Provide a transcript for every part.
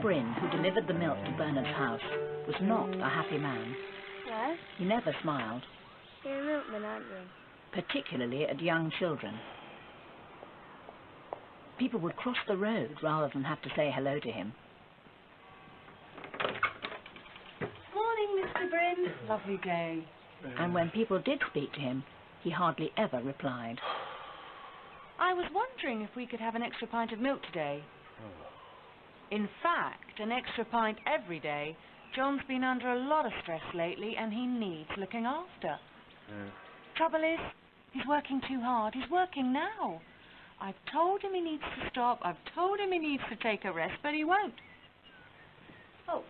Bryn, who delivered the milk to Bernard's house, was not a happy man. No? He never smiled. You're a milkman, aren't you? Particularly at young children. People would cross the road rather than have to say hello to him. Morning, Mr. Bryn. Lovely day. And when people did speak to him, he hardly ever replied. I was wondering if we could have an extra pint of milk today. In fact, an extra pint every day. John's been under a lot of stress lately and he needs looking after. Trouble is, he's working too hard. He's working now. I've told him he needs to stop. I've told him he needs to take a rest, but he won't. Oh,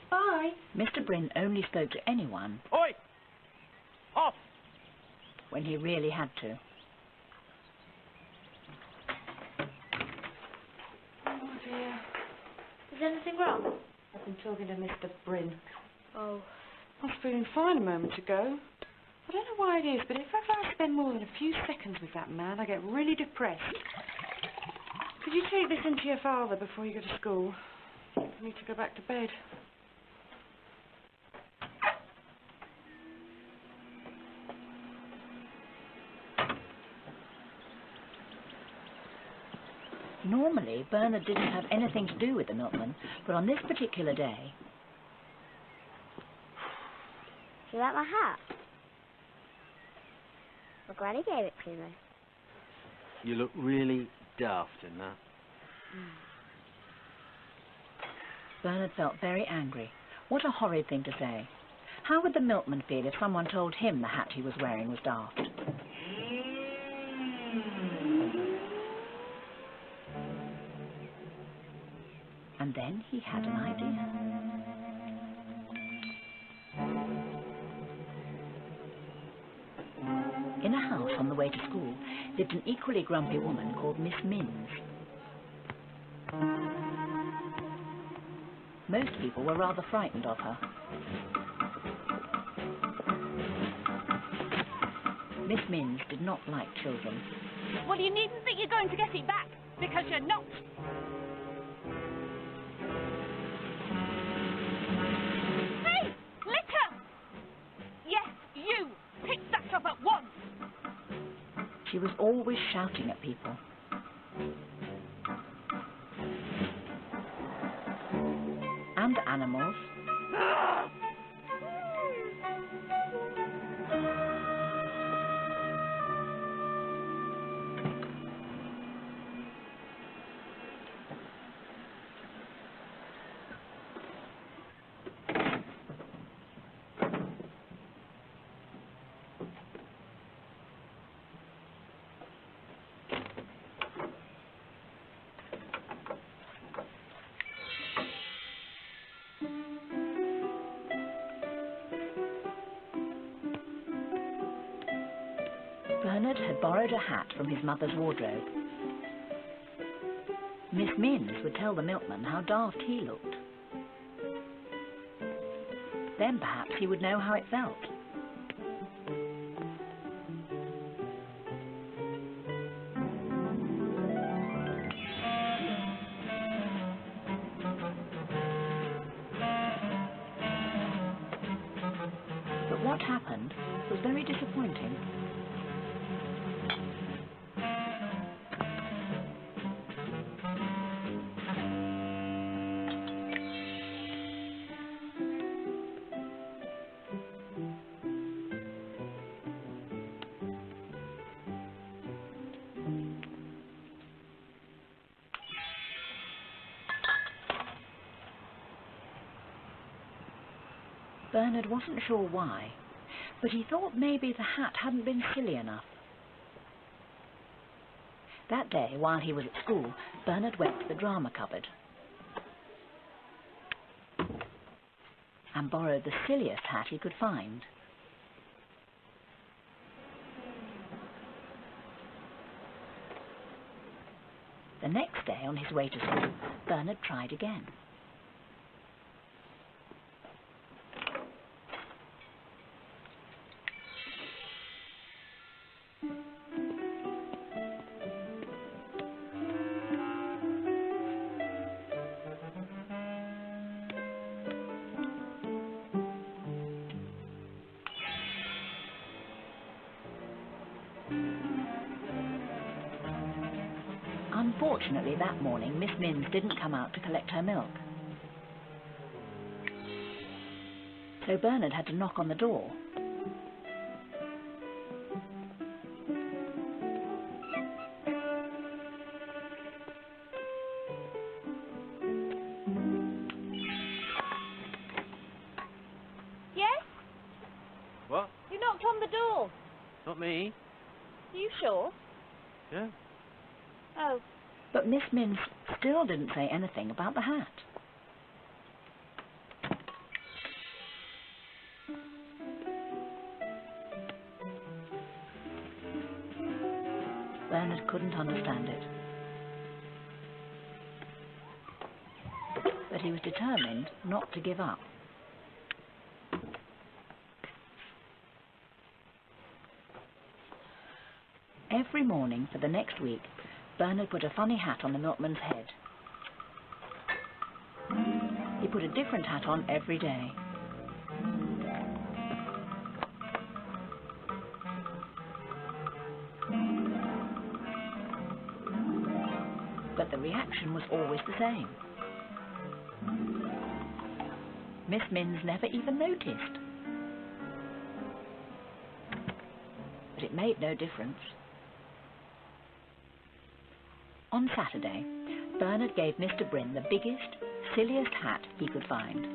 bye. Mr. Bryn only spoke to anyone Oi! Off! when he really had to. Oh, dear. Is anything wrong? I've been talking to Mr. Bryn. Oh. I was feeling fine a moment ago. I don't know why it is, but if ever I spend more than a few seconds with that man, I get really depressed. Could you take this into your father before you go to school? I need to go back to bed. Normally, Bernard didn't have anything to do with the milkman, but on this particular day... Do you like my hat? Well, Granny gave it to me. You look really daft in that. Bernard felt very angry. What a horrid thing to say. How would the milkman feel if someone told him the hat he was wearing was daft? And then he had an idea. In a house on the way to school lived an equally grumpy woman called Miss Minns. Most people were rather frightened of her. Miss Minns did not like children. Well, you needn't think you're going to get it back, because you're not. Hey, litter! Yes, you! Pick that up at once! She was always shouting at people. And animals. Bernard had borrowed a hat from his mother's wardrobe. Miss Minns would tell the milkman how daft he looked. Then perhaps he would know how it felt. But what happened was very disappointing. Bernard wasn't sure why, but he thought maybe the hat hadn't been silly enough. That day, while he was at school, Bernard went to the drama cupboard and borrowed the silliest hat he could find. The next day, on his way to school, Bernard tried again. Unfortunately, that morning, Miss Minns didn't come out to collect her milk. So Bernard had to knock on the door. Yes? What? You knocked on the door. Not me. Are you sure? Yeah. Oh. But Miss Minns still didn't say anything about the hat. Bernard couldn't understand it. But he was determined not to give up. Every morning for the next week, Bernard put a funny hat on the milkman's head. He put a different hat on every day. But the reaction was always the same. Miss Minns never even noticed. But it made no difference. On Saturday, Bernard gave Mr. Bryn the biggest, silliest hat he could find,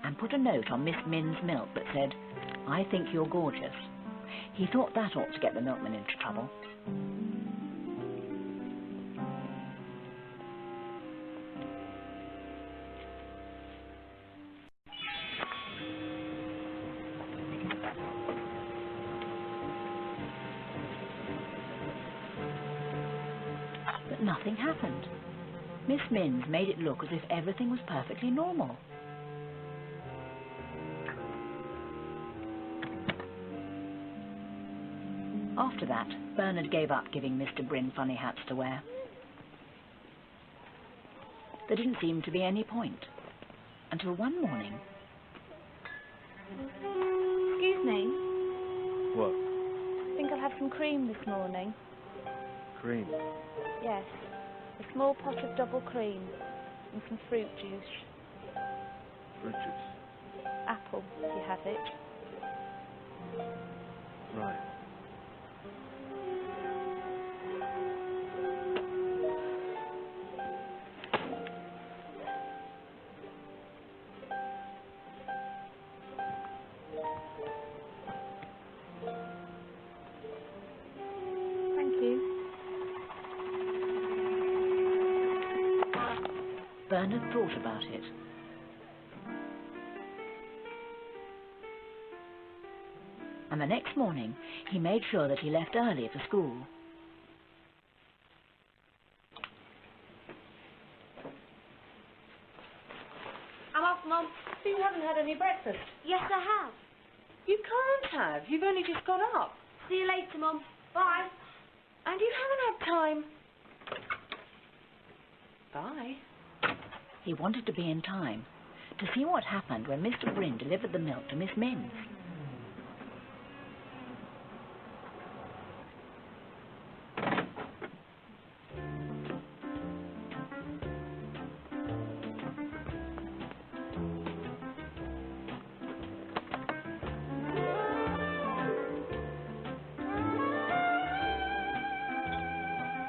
and put a note on Miss Minns' milk that said, "I think you're gorgeous." He thought that ought to get the milkman into trouble. But nothing happened. Miss Minns made it look as if everything was perfectly normal. After that, Bernard gave up giving Mr. Bryn funny hats to wear. There didn't seem to be any point, until one morning. Excuse me. What? I think I'll have some cream this morning. Cream. Yes. A small pot of double cream and some fruit juice. Fruit juice. Apple, if you have it. Right. Thank you. Bernard thought about it. And the next morning, he made sure that he left early for school. I'm off, Mum. You haven't had any breakfast. Yes, I have. You can't have. You've only just got up. See you later, Mum. Bye. And you haven't had time. Bye. He wanted to be in time to see what happened when Mr. Bryn delivered the milk to Miss Minns.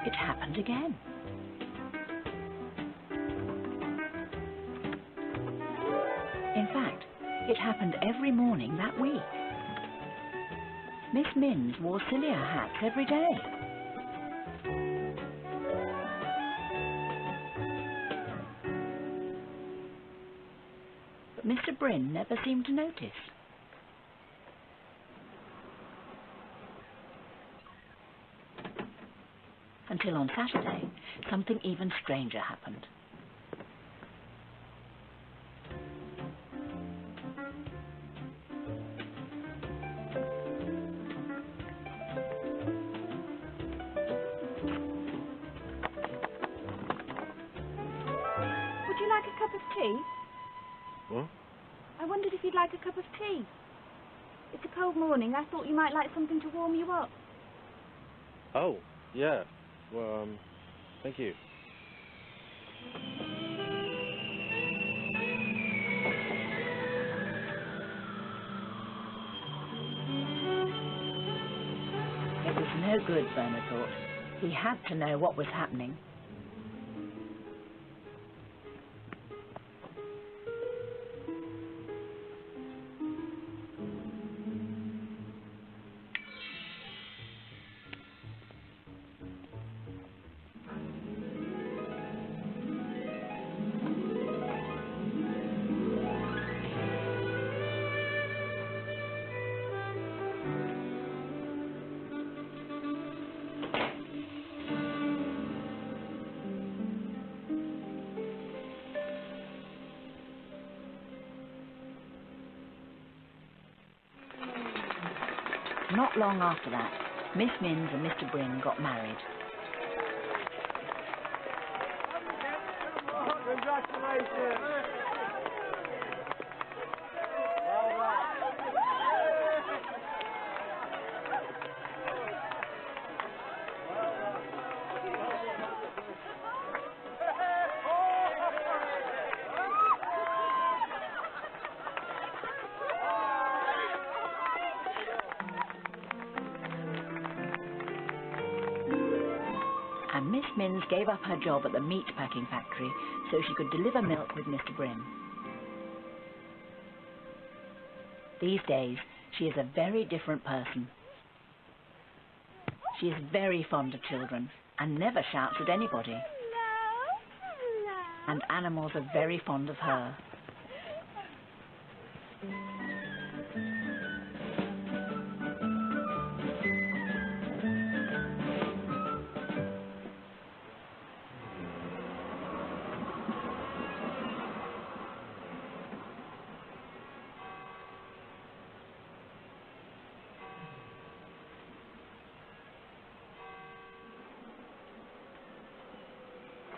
It happened again. In fact, it happened every morning that week. Miss Minns wore sillier hats every day. But Mr. Bryn never seemed to notice. Until on Saturday, something even stranger happened. Would you like a cup of tea? What? I wondered if you'd like a cup of tea. It's a cold morning. I thought you might like something to warm you up. Oh, yeah. Well, thank you. It was no good, Bernard thought. He had to know what was happening. Not long after that, Miss Minns and Mr. Bryn got married. Congratulations! And Miss Minns gave up her job at the meat packing factory so she could deliver milk with Mr. Bryn. These days, she is a very different person. She is very fond of children and never shouts at anybody. And animals are very fond of her.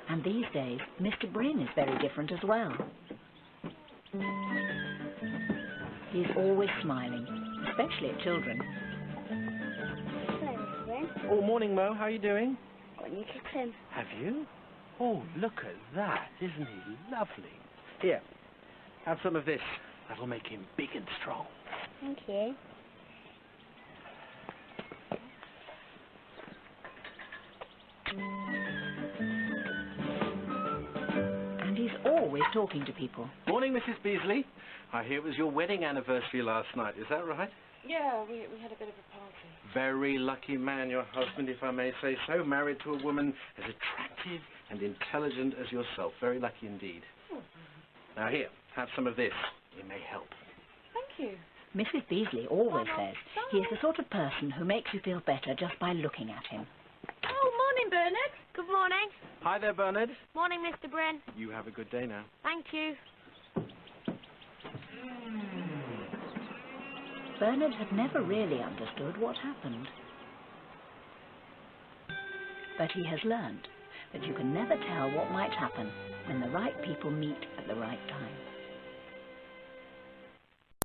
And these days, Mr. Bryn is very different as well. He is always smiling, especially at children. Hello, Mr. Bryn. Oh, morning, Mo. How are you doing? Got a new kitten. Have you? Oh, look at that. Isn't he lovely? Here, have some of this. That'll make him big and strong. Thank you. And he's always talking to people. Morning, Mrs. Beasley. I hear it was your wedding anniversary last night. Is that right? Yeah, we had a bit of a party. Very lucky man, your husband, if I may say so. Married to a woman as attractive and intelligent as yourself. Very lucky indeed. Now here, have some of this. It may help. Thank you. Mrs. Beasley always says he is the sort of person who makes you feel better just by looking at him. Oh, morning, Bernard. Good morning. Hi there, Bernard. Morning, Mr. Bryn. You have a good day now. Thank you. Bernard had never really understood what happened. But he has learned that you can never tell what might happen when the right people meet at the right time.